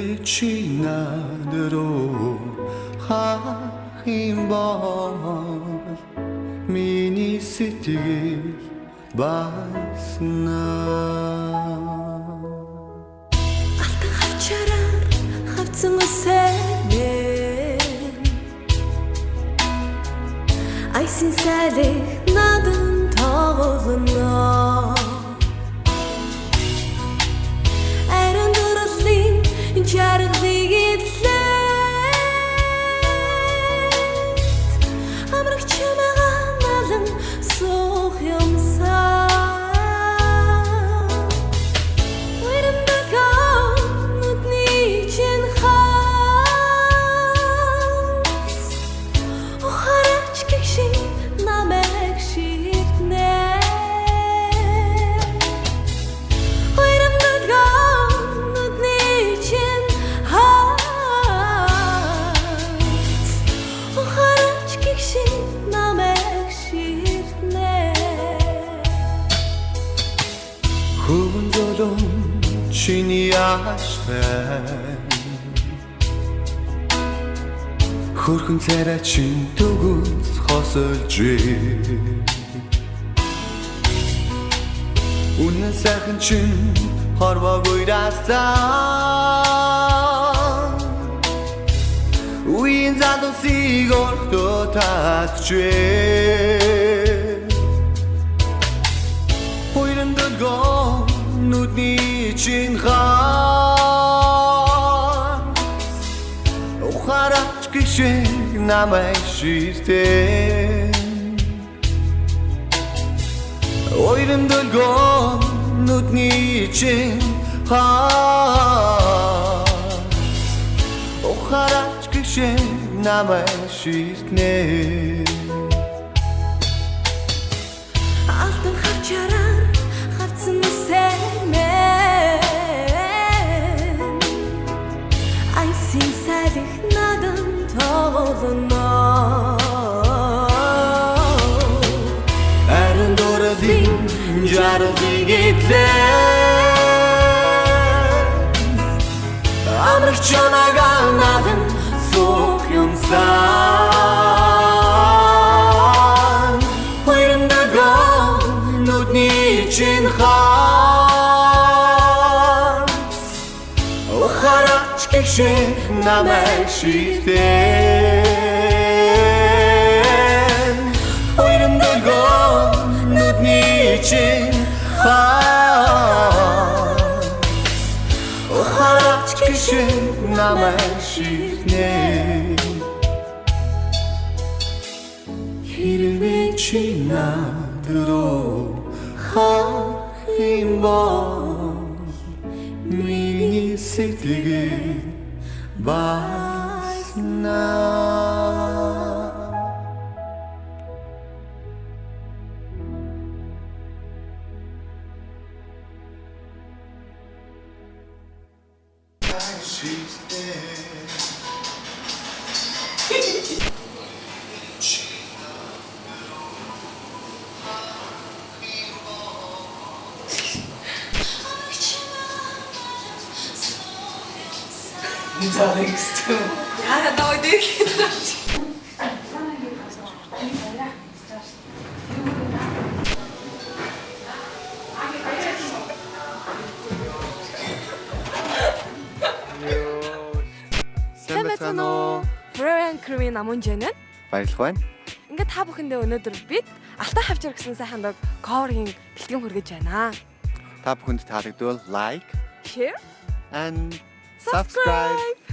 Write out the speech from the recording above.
빛이 나도록 한 번 미니 시티 басна Алтан хавчараар хавцсан үсэнэ Айсын сайлыг надан тоглоно Айран дурлын чаргалыг идлээ Амрагч чамайгаа налан суух юмсаа Хөвөн золон чиний аштай Хөрхөн царай чин төгөөс хосолж Үнэн сайхан чин хорвоогүй дастаа Үеийн задусыг өртөө татжээ Нүдний чин хаас Ухараач гişиг намайг шилтэн Ойрын дөлгөө нүдний чин хаас Ухараач гişиг намайг шилтэн Алтан хавчараар хавцсан үсэнэ Айсын сайлыг надан тоглоно Айран дурлын чаргалыг идлээ Амрагч чамайгаа надан суух юмсаа чин хаас Ухараач гişig намайг шилтэн Ойрын дөлгөө нүдний чин хаас Ухараач гişig намайг шилтэн Хэрвээ чи надад Химбон миний сэтгэл басна Darling's too. I had no idea. Сайн байна уу? Brian Creamy намун жинэн. Баярлалаа байна. Ингээд та бүхэндээ өнөөдөр бид Алтан хавчар гэсэн сайхан дог cover-ийн бэлтгэн хүргэж байна. Та бүхэнд таалагдвал like, Share and subscribe.